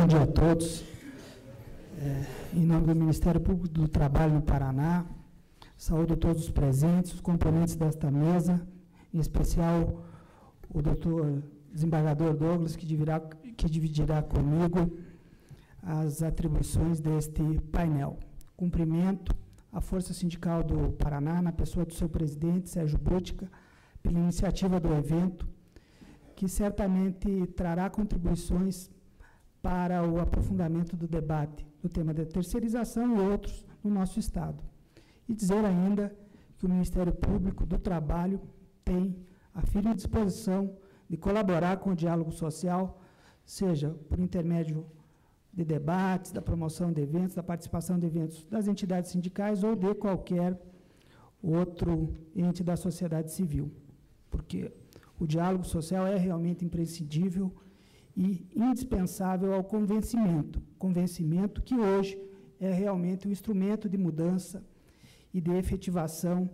Bom dia a todos. Em nome do Ministério Público do Trabalho no Paraná, saúdo todos os presentes, os componentes desta mesa, em especial o doutor desembargador Douglas, que dividirá comigo as atribuições deste painel. Cumprimento a Força Sindical do Paraná, na pessoa do seu presidente, Sérgio Bútica, pela iniciativa do evento, que certamente trará contribuições para o aprofundamento do debate do tema da terceirização e outros no nosso Estado. E dizer ainda que o Ministério Público do Trabalho tem a firme disposição de colaborar com o diálogo social, seja por intermédio de debates, da promoção de eventos, da participação de eventos das entidades sindicais ou de qualquer outro ente da sociedade civil, porque o diálogo social é realmente imprescindível e indispensável ao convencimento que hoje é realmente um instrumento de mudança e de efetivação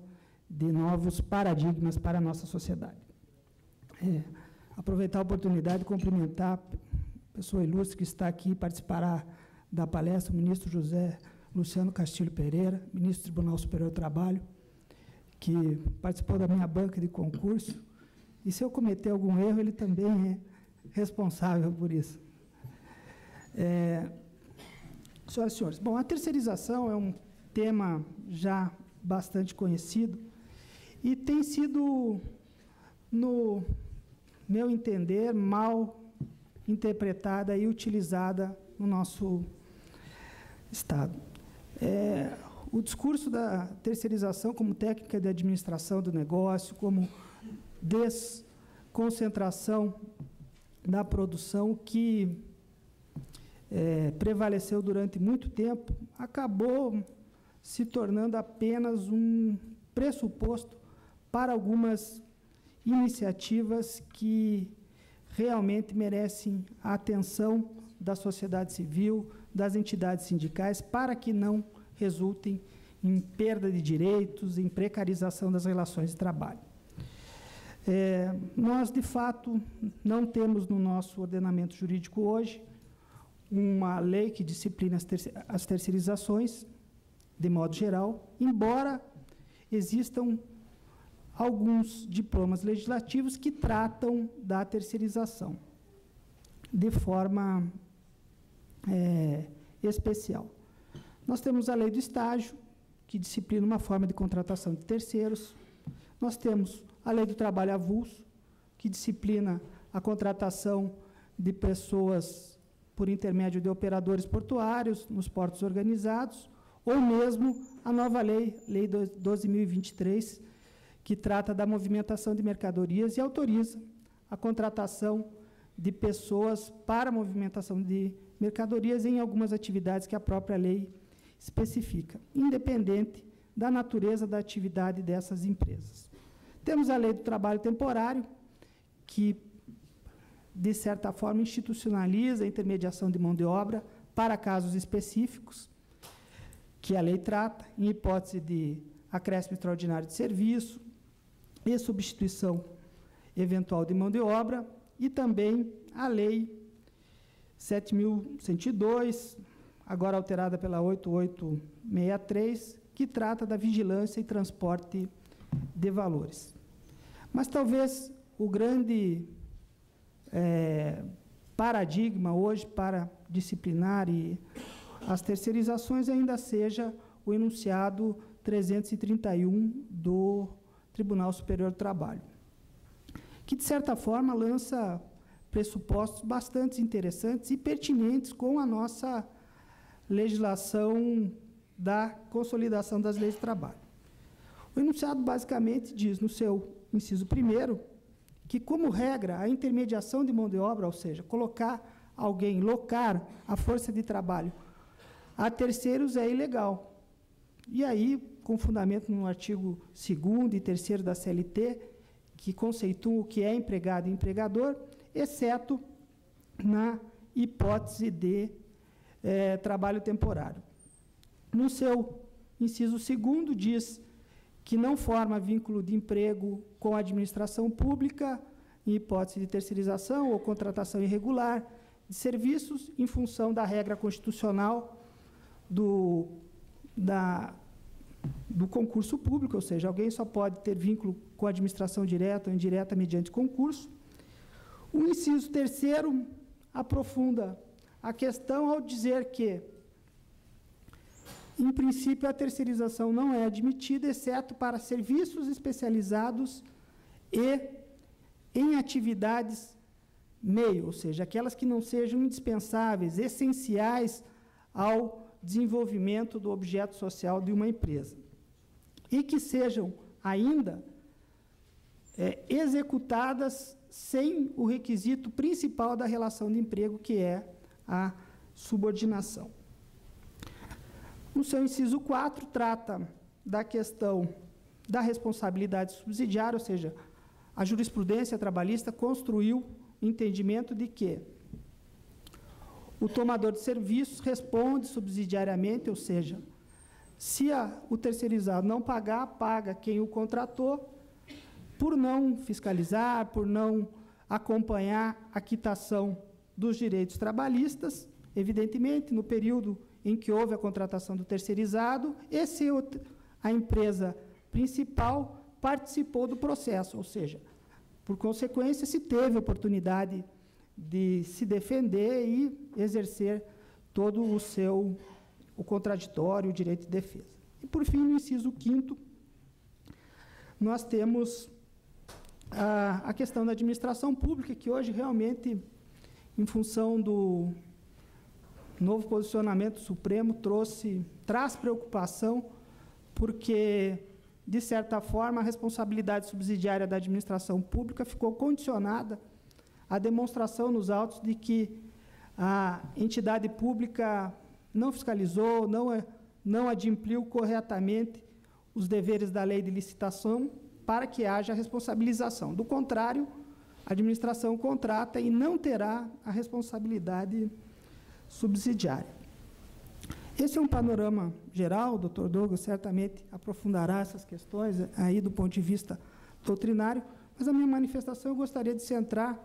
de novos paradigmas para a nossa sociedade. Aproveitar a oportunidade de cumprimentar a pessoa ilustre que está aqui, participará da palestra, o ministro José Luciano Castilho Pereira, ministro do Tribunal Superior do Trabalho, que participou da minha banca de concurso, e se eu cometer algum erro, ele também é responsável por isso. Senhoras e senhores, bom, a terceirização é um tema já bastante conhecido e tem sido, no meu entender, mal interpretada e utilizada no nosso Estado. O discurso da terceirização como técnica de administração do negócio, como desconcentração da produção que prevaleceu durante muito tempo, acabou se tornando apenas um pressuposto para algumas iniciativas que realmente merecem a atenção da sociedade civil, das entidades sindicais, para que não resultem em perda de direitos, em precarização das relações de trabalho. Nós, de fato, não temos no nosso ordenamento jurídico hoje uma lei que disciplina as terceirizações, de modo geral, embora existam alguns diplomas legislativos que tratam da terceirização de forma especial. Nós temos a lei do estágio, que disciplina uma forma de contratação de terceiros. Nós temos a lei do trabalho avulso, que disciplina a contratação de pessoas por intermédio de operadores portuários nos portos organizados, ou mesmo a nova lei 12.023, que trata da movimentação de mercadorias e autoriza a contratação de pessoas para a movimentação de mercadorias em algumas atividades que a própria lei especifica, independente da natureza da atividade dessas empresas. Temos a lei do trabalho temporário, que, de certa forma, institucionaliza a intermediação de mão de obra para casos específicos, que a lei trata, em hipótese de acréscimo extraordinário de serviço e substituição eventual de mão de obra, e também a lei 7.102, agora alterada pela 8863, que trata da vigilância e transporte de valores. Mas talvez o grande paradigma hoje para disciplinar as terceirizações ainda seja o enunciado 331 do Tribunal Superior do Trabalho, que, de certa forma, lança pressupostos bastante interessantes e pertinentes com a nossa legislação da consolidação das leis de trabalho. O enunciado basicamente diz, no seu inciso 1º, que, como regra, a intermediação de mão de obra, ou seja, colocar alguém, locar a força de trabalho a terceiros é ilegal. E aí, com fundamento no artigo 2º e 3º da CLT, que conceituam o que é empregado e empregador, exceto na hipótese de trabalho temporário. No seu inciso 2º, diz que não forma vínculo de emprego com a administração pública, em hipótese de terceirização ou contratação irregular, de serviços em função da regra constitucional do concurso público, ou seja, alguém só pode ter vínculo com a administração direta ou indireta mediante concurso. O inciso 3º aprofunda a questão ao dizer que, em princípio, a terceirização não é admitida, exceto para serviços especializados e em atividades meio, ou seja, aquelas que não sejam indispensáveis, essenciais ao desenvolvimento do objeto social de uma empresa. E que sejam ainda executadas sem o requisito principal da relação de emprego, que é a subordinação. No seu inciso 4, trata da questão da responsabilidade subsidiária, ou seja, a jurisprudência trabalhista construiu o entendimento de que o tomador de serviços responde subsidiariamente, ou seja, se o terceirizado não pagar, paga quem o contratou, por não fiscalizar, por não acompanhar a quitação dos direitos trabalhistas, evidentemente, no período em que houve a contratação do terceirizado, a empresa principal participou do processo, ou seja, por consequência, se teve oportunidade de se defender e exercer todo o contraditório, o direito de defesa. E, por fim, no inciso 5º, nós temos a questão da administração pública, que hoje realmente, em função do novo posicionamento do Supremo, traz preocupação, porque, de certa forma, a responsabilidade subsidiária da administração pública ficou condicionada à demonstração nos autos de que a entidade pública não fiscalizou, não adimpliu corretamente os deveres da lei de licitação para que haja responsabilização. Do contrário, a administração contrata e não terá a responsabilidade subsidiária. Esse é um panorama geral, o doutor Douglas certamente aprofundará essas questões aí do ponto de vista doutrinário, mas a minha manifestação eu gostaria de centrar,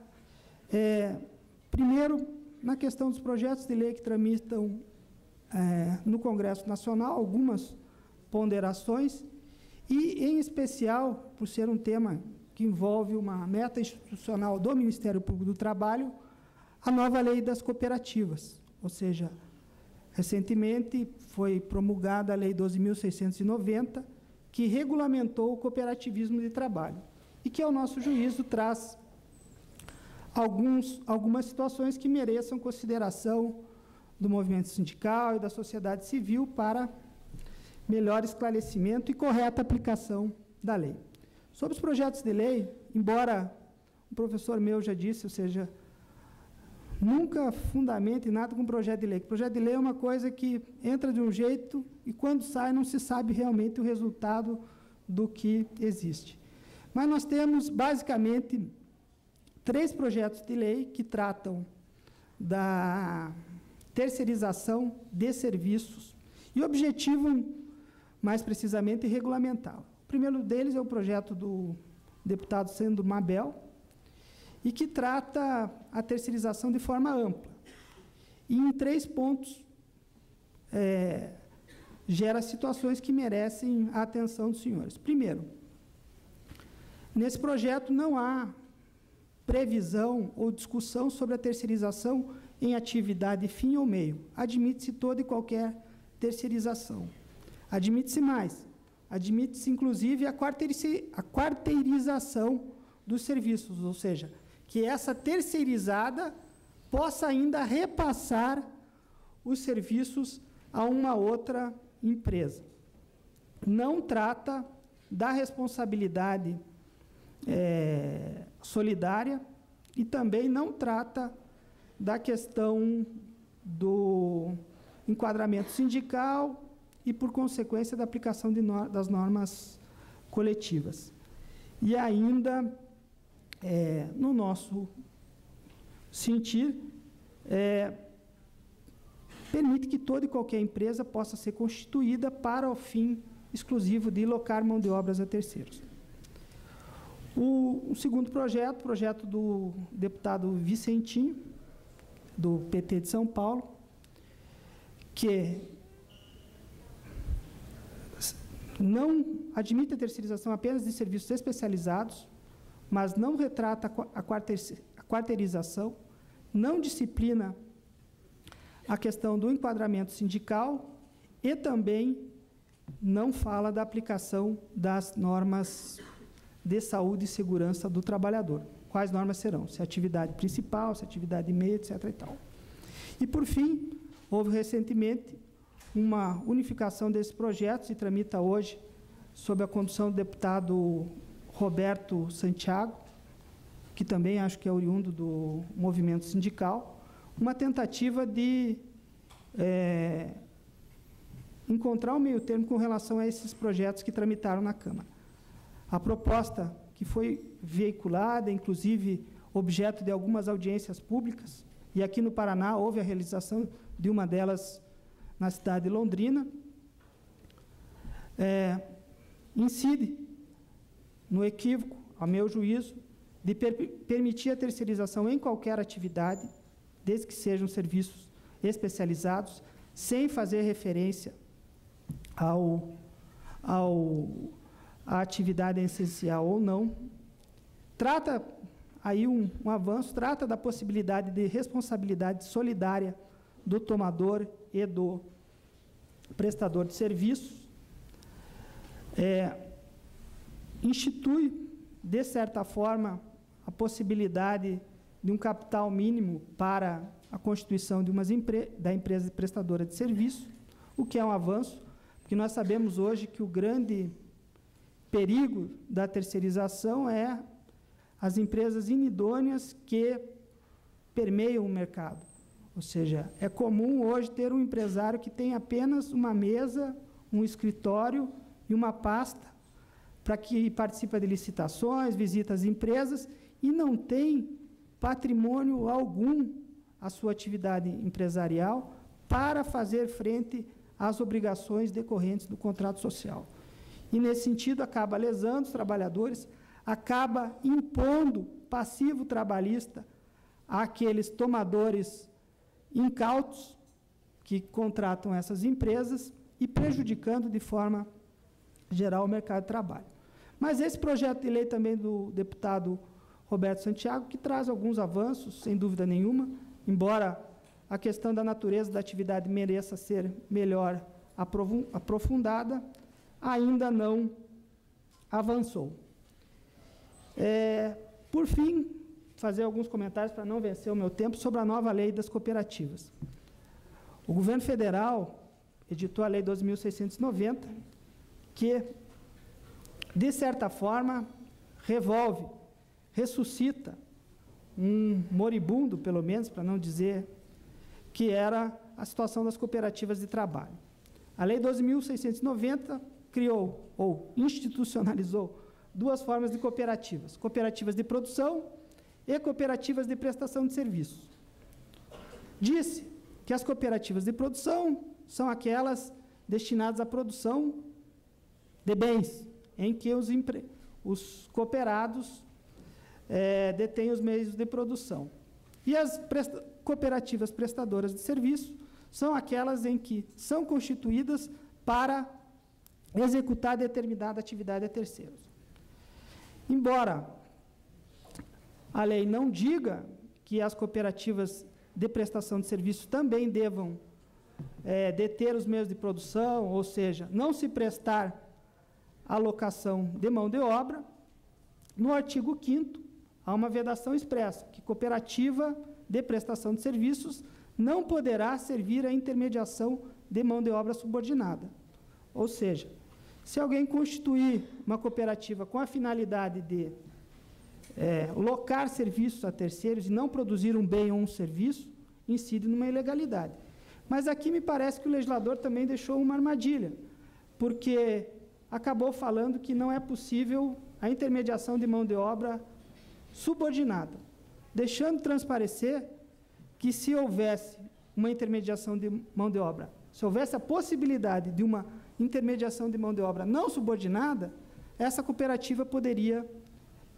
primeiro, na questão dos projetos de lei que tramitam no Congresso Nacional, algumas ponderações, e, em especial, por ser um tema que envolve uma meta institucional do Ministério Público do Trabalho, a nova lei das cooperativas, ou seja, recentemente foi promulgada a Lei 12.690, que regulamentou o cooperativismo de trabalho, e que, ao nosso juízo, traz algumas situações que mereçam consideração do movimento sindical e da sociedade civil para melhor esclarecimento e correta aplicação da lei. Sobre os projetos de lei, embora o professor meu já disse, ou seja, nunca fundamente nada com projeto de lei. Projeto de lei é uma coisa que entra de um jeito e, quando sai, não se sabe realmente o resultado do que existe. Mas nós temos, basicamente, 3 projetos de lei que tratam da terceirização de serviços e objetivam, mais precisamente, regulamentá-lo. O primeiro deles é o projeto do deputado Sandro Mabel, e que trata a terceirização de forma ampla. E, em 3 pontos, gera situações que merecem a atenção dos senhores. Primeiro, nesse projeto não há previsão ou discussão sobre a terceirização em atividade fim ou meio. Admite-se toda e qualquer terceirização. Admite-se mais. Admite-se, inclusive, a quarteirização dos serviços, ou seja, que essa terceirizada possa ainda repassar os serviços a uma outra empresa. Não trata da responsabilidade solidária e também não trata da questão do enquadramento sindical e, por consequência, da aplicação das normas coletivas. E ainda, no nosso sentir, permite que toda e qualquer empresa possa ser constituída para o fim exclusivo de locar mão de obras a terceiros. O segundo projeto do deputado Vicentinho, do PT de São Paulo, que não admite a terceirização apenas de serviços especializados, mas não retrata a quarteirização, não disciplina a questão do enquadramento sindical e também não fala da aplicação das normas de saúde e segurança do trabalhador. Quais normas serão? Se é atividade principal, se é atividade meia, etc. e tal. E, por fim, houve recentemente uma unificação desses projetos e tramita hoje, sob a condução do deputado Roberto Santiago, que também acho que é oriundo do movimento sindical, uma tentativa de encontrar um meio termo com relação a esses projetos que tramitaram na Câmara. A proposta que foi veiculada, inclusive objeto de algumas audiências públicas, e aqui no Paraná houve a realização de uma delas na cidade de Londrina, incide no equívoco, ao meu juízo, de permitir a terceirização em qualquer atividade, desde que sejam serviços especializados, sem fazer referência à atividade essencial ou não. Trata aí um avanço, trata da possibilidade de responsabilidade solidária do tomador e do prestador de serviços, institui, de certa forma, a possibilidade de um capital mínimo para a constituição de da empresa prestadora de serviço, o que é um avanço, porque nós sabemos hoje que o grande perigo da terceirização é as empresas inidôneas que permeiam o mercado. Ou seja, é comum hoje ter um empresário que tem apenas uma mesa, um escritório e uma pasta para que participa de licitações, visita as empresas e não tem patrimônio algum à sua atividade empresarial para fazer frente às obrigações decorrentes do contrato social. E, nesse sentido, acaba lesando os trabalhadores, acaba impondo passivo trabalhista àqueles tomadores incautos que contratam essas empresas e prejudicando de forma geral o mercado de trabalho. Mas esse projeto de lei também do deputado Roberto Santiago, que traz alguns avanços, sem dúvida nenhuma, embora a questão da natureza da atividade mereça ser melhor aprofundada, ainda não avançou. Por fim, fazer alguns comentários para não vencer o meu tempo sobre a nova lei das cooperativas. O governo federal editou a lei 12.690, que, de certa forma, ressuscita um moribundo, pelo menos, para não dizer, que era a situação das cooperativas de trabalho. A lei 12.690 criou ou institucionalizou duas formas de cooperativas: cooperativas de produção e cooperativas de prestação de serviços. Disse que as cooperativas de produção são aquelas destinadas à produção de bens, em que os cooperados detêm os meios de produção. E as cooperativas prestadoras de serviço são aquelas em que são constituídas para executar determinada atividade a terceiros. Embora a lei não diga que as cooperativas de prestação de serviços também devam deter os meios de produção, ou seja, não se prestar alocação de mão de obra, no artigo 5º há uma vedação expressa, que cooperativa de prestação de serviços não poderá servir à intermediação de mão de obra subordinada. Ou seja, se alguém constituir uma cooperativa com a finalidade de locar serviços a terceiros e não produzir um bem ou um serviço, incide numa ilegalidade. Mas aqui me parece que o legislador também deixou uma armadilha, porque acabou falando que não é possível a intermediação de mão de obra subordinada, deixando transparecer que se houvesse uma intermediação de mão de obra, se houvesse a possibilidade de uma intermediação de mão de obra não subordinada, essa cooperativa poderia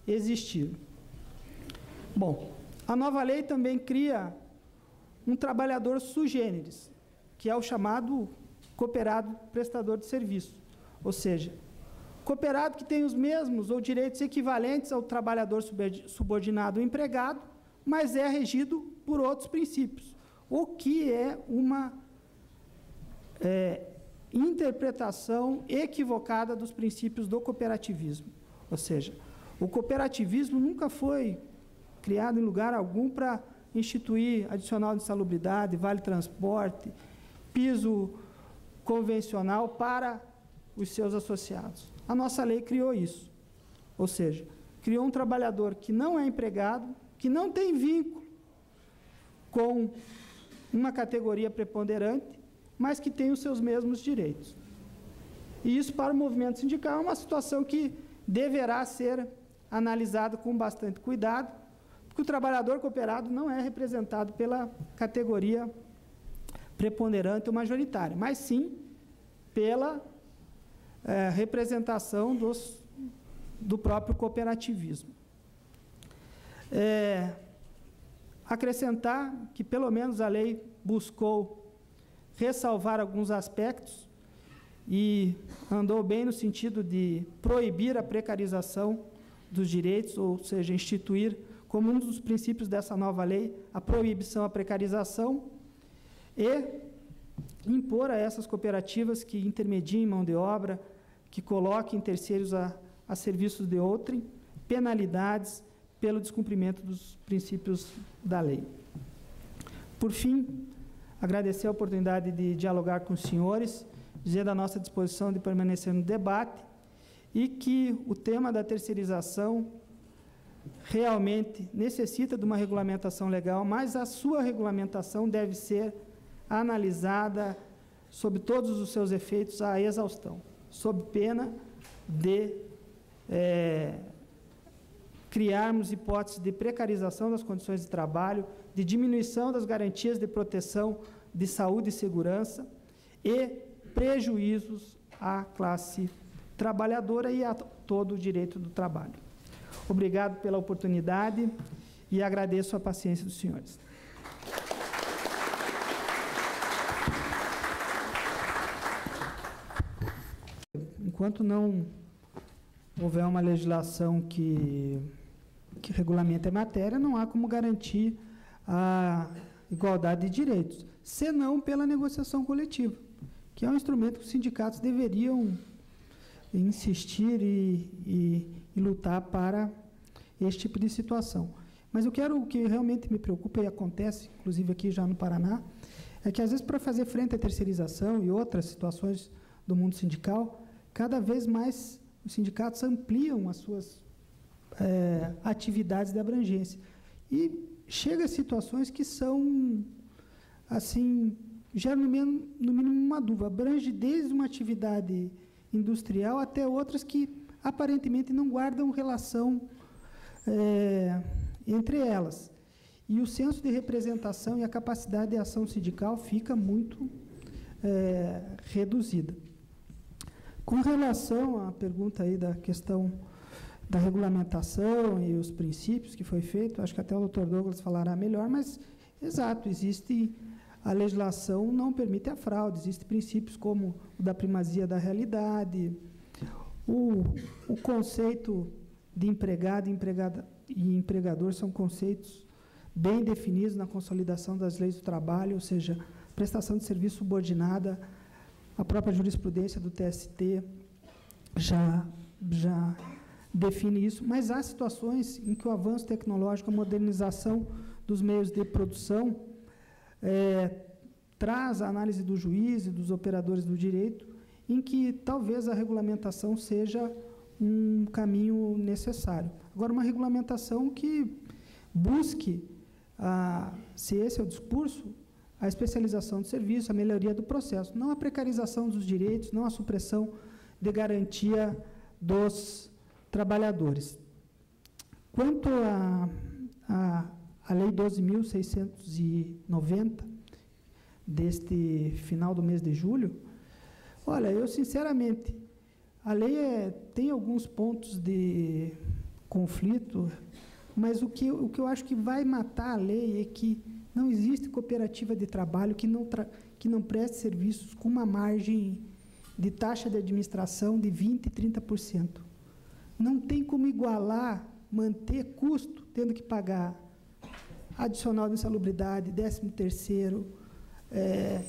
existir. Bom, a nova lei também cria um trabalhador sui generis, que é o chamado cooperado prestador de serviço, ou seja, cooperado que tem os mesmos ou direitos equivalentes ao trabalhador subordinado ou empregado, mas é regido por outros princípios, o que é uma interpretação equivocada dos princípios do cooperativismo. Ou seja, o cooperativismo nunca foi criado em lugar algum para instituir adicional de insalubridade, vale transporte, piso convencional para os seus associados. A nossa lei criou isso. Ou seja, criou um trabalhador que não é empregado, que não tem vínculo com uma categoria preponderante, mas que tem os seus mesmos direitos. E isso, para o movimento sindical, é uma situação que deverá ser analisada com bastante cuidado, porque o trabalhador cooperado não é representado pela categoria preponderante ou majoritária, mas sim pela representação do próprio cooperativismo. Acrescentar que, pelo menos, a lei buscou ressalvar alguns aspectos e andou bem no sentido de proibir a precarização dos direitos, ou seja, instituir como um dos princípios dessa nova lei a proibição à precarização e impor a essas cooperativas que intermediem mão de obra, que coloquem terceiros a serviços de outrem, penalidades pelo descumprimento dos princípios da lei. Por fim, agradecer a oportunidade de dialogar com os senhores, dizer da nossa disposição de permanecer no debate e que o tema da terceirização realmente necessita de uma regulamentação legal, mas a sua regulamentação deve ser analisada sob todos os seus efeitos à exaustão, sob pena de criarmos hipóteses de precarização das condições de trabalho, de diminuição das garantias de proteção de saúde e segurança e prejuízos à classe trabalhadora e a todo o direito do trabalho. Obrigado pela oportunidade e agradeço a paciência dos senhores. Enquanto não houver uma legislação que regulamente a matéria, não há como garantir a igualdade de direitos, senão pela negociação coletiva, que é um instrumento que os sindicatos deveriam insistir e lutar para este tipo de situação. Mas o que realmente me preocupa, e acontece, inclusive aqui já no Paraná, é que, às vezes, para fazer frente à terceirização e outras situações do mundo sindical, cada vez mais os sindicatos ampliam as suas atividades de abrangência. E chega a situações que são, assim, geram no mínimo uma dúvida, abrange desde uma atividade industrial até outras que aparentemente não guardam relação entre elas. E o senso de representação e a capacidade de ação sindical fica muito reduzida. Com relação à pergunta aí da questão da regulamentação e os princípios que foi feito, acho que até o Dr. Douglas falará melhor, mas, exato, existe, a legislação não permite a fraude, existem princípios como o da primazia da realidade, o conceito de empregado e empregador são conceitos bem definidos na consolidação das leis do trabalho, ou seja, prestação de serviço subordinada, a própria jurisprudência do TST já define isso, mas há situações em que o avanço tecnológico, a modernização dos meios de produção traz a análise do juiz e dos operadores do direito, em que talvez a regulamentação seja um caminho necessário. Agora, uma regulamentação que busque, se esse é o discurso, a especialização do serviço, a melhoria do processo, não a precarização dos direitos, não a supressão de garantia dos trabalhadores. Quanto à Lei 12.690, deste final do mês de julho, olha, eu sinceramente, a lei tem alguns pontos de conflito, mas o que eu acho que vai matar a lei é que Não existe cooperativa de trabalho que não preste serviços com uma margem de taxa de administração de 20% e 30%. Não tem como igualar, manter custo, tendo que pagar adicional de insalubridade, 13º,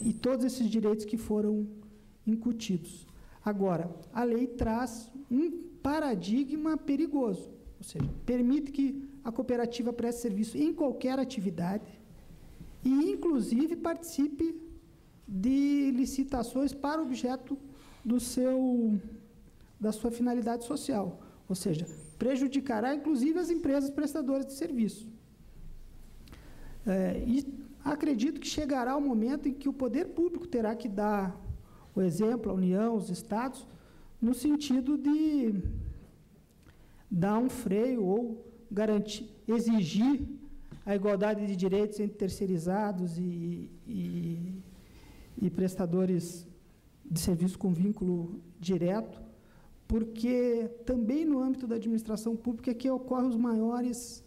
e todos esses direitos que foram incutidos. Agora, a lei traz um paradigma perigoso, ou seja, permite que a cooperativa preste serviço em qualquer atividade e, inclusive, participe de licitações para objeto da sua finalidade social, ou seja, prejudicará, inclusive, as empresas prestadoras de serviço. E acredito que chegará o momento em que o poder público terá que dar o exemplo, a União, os estados, no sentido de dar um freio ou exigir a igualdade de direitos entre terceirizados e prestadores de serviço com vínculo direto, porque também no âmbito da administração pública é que ocorrem os maiores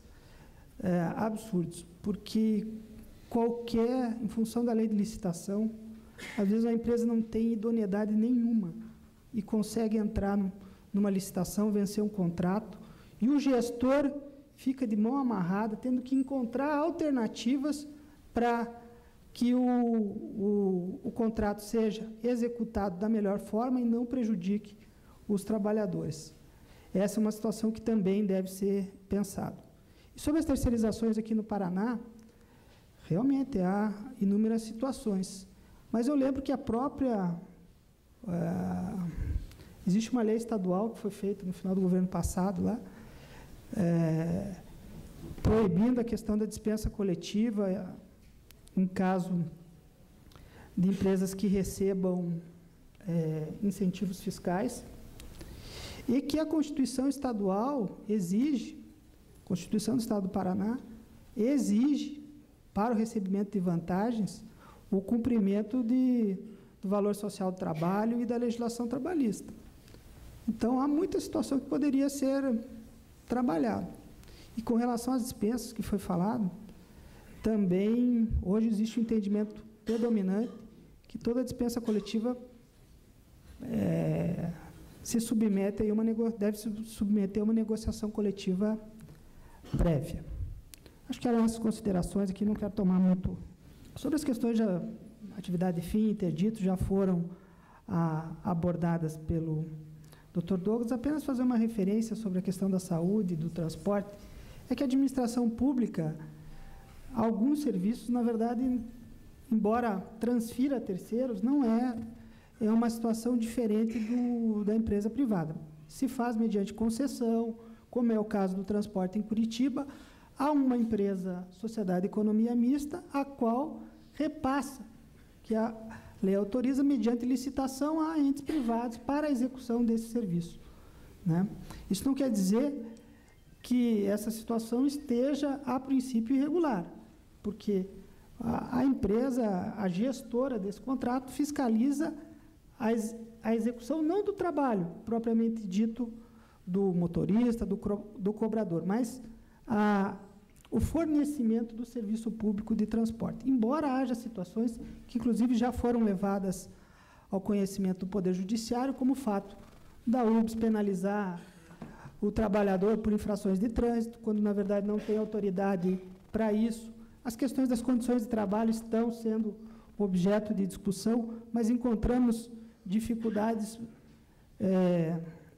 absurdos, porque em função da lei de licitação, às vezes a empresa não tem idoneidade nenhuma e consegue entrar numa licitação, vencer um contrato, e o gestor fica de mão amarrada, tendo que encontrar alternativas para que o contrato seja executado da melhor forma e não prejudique os trabalhadores. Essa é uma situação que também deve ser pensada. E sobre as terceirizações aqui no Paraná, realmente há inúmeras situações. Mas eu lembro que existe uma lei estadual que foi feita no final do governo passado, lá, proibindo a questão da dispensa coletiva em caso de empresas que recebam incentivos fiscais, e que a Constituição Estadual exige, a Constituição do Estado do Paraná, exige, para o recebimento de vantagens, o cumprimento do valor social do trabalho e da legislação trabalhista. Então, há muita situação que poderia ser trabalhada. E com relação às dispensas que foi falado, também, hoje existe um entendimento predominante que toda dispensa coletiva deve se submeter a uma negociação coletiva prévia. Acho que eram essas considerações aqui, não quero tomar muito. Sobre as questões de atividade fim, interdito, já foram abordadas pelo Dr. Douglas, apenas fazer uma referência sobre a questão da saúde, do transporte, é que a administração pública, alguns serviços, na verdade, embora transfira a terceiros, não é uma situação diferente da empresa privada. Se faz mediante concessão, como é o caso do transporte em Curitiba, há uma empresa, Sociedade de Economia Mista, a qual repassa, que a lei autoriza, mediante licitação, a entes privados para a execução desse serviço, né? Isso não quer dizer que essa situação esteja, a princípio, irregular, porque a empresa, a gestora desse contrato, fiscaliza a execução não do trabalho, propriamente dito, do motorista, do cobrador, mas o fornecimento do serviço público de transporte. Embora haja situações que, inclusive, já foram levadas ao conhecimento do Poder Judiciário, como o fato da UBS penalizar o trabalhador por infrações de trânsito, quando, na verdade, não tem autoridade para isso. As questões das condições de trabalho estão sendo objeto de discussão, mas encontramos dificuldades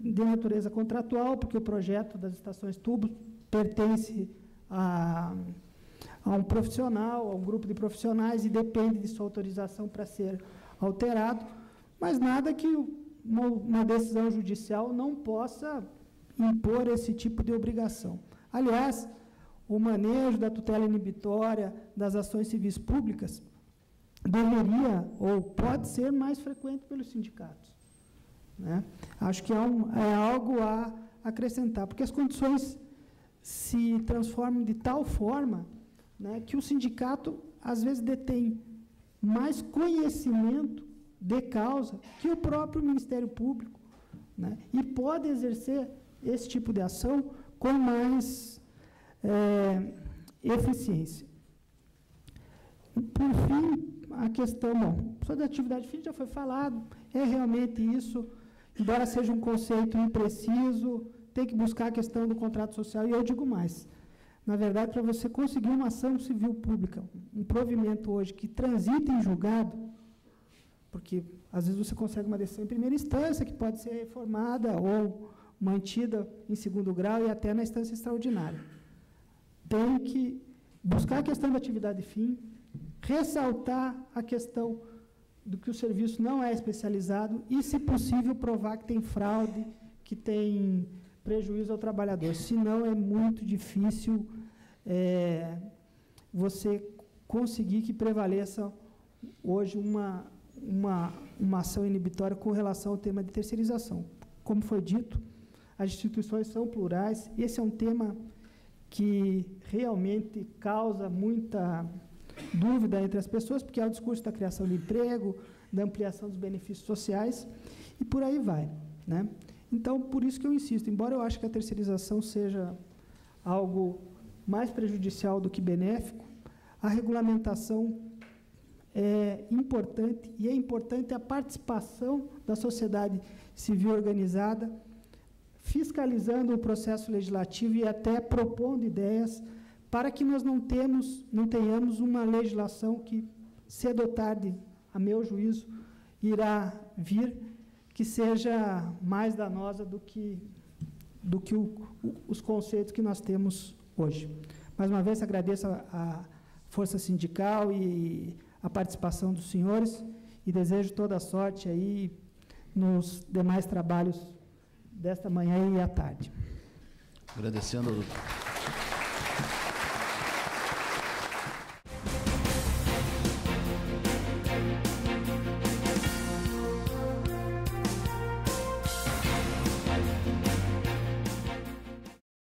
de natureza contratual, porque o projeto das estações tubo pertence a um profissional, a um grupo de profissionais, e depende de sua autorização para ser alterado, mas nada que uma decisão judicial não possa impor esse tipo de obrigação. Aliás, o manejo da tutela inibitória das ações civis públicas deveria ou pode ser mais frequente pelos sindicatos, né? Acho que é algo a acrescentar, porque as condições se transformam de tal forma, né, que o sindicato, às vezes, detém mais conhecimento de causa que o próprio Ministério Público, né, e pode exercer esse tipo de ação com mais eficiência. Por fim, a questão, sobre a atividade fim já foi falado, é realmente isso, embora seja um conceito impreciso, tem que buscar a questão do contrato social, e eu digo mais. Na verdade, para você conseguir uma ação civil pública, um provimento hoje que transita em julgado, porque às vezes você consegue uma decisão em primeira instância, que pode ser reformada ou mantida em segundo grau e até na instância extraordinária. Tem que buscar a questão da atividade fim, ressaltar a questão do que o serviço não é especializado e, se possível, provar que tem fraude, que tem prejuízo ao trabalhador. Senão, é muito difícil você conseguir que prevaleça hoje uma ação inibitória com relação ao tema de terceirização. Como foi dito, as instituições são plurais, esse é um tema que realmente causa muita dúvida entre as pessoas, porque é o discurso da criação de emprego, da ampliação dos benefícios sociais, e por aí vai, né? Então, por isso que eu insisto, embora eu ache que a terceirização seja algo mais prejudicial do que benéfico, a regulamentação é importante, e é importante a participação da sociedade civil organizada, fiscalizando o processo legislativo e até propondo ideias para que nós não tenhamos uma legislação que, cedo ou tarde, a meu juízo, irá vir, que seja mais danosa do que os conceitos que nós temos hoje. Mais uma vez, agradeço a força sindical e a participação dos senhores e desejo toda a sorte aí nos demais trabalhos desta manhã e à tarde. Agradecendo, doutor.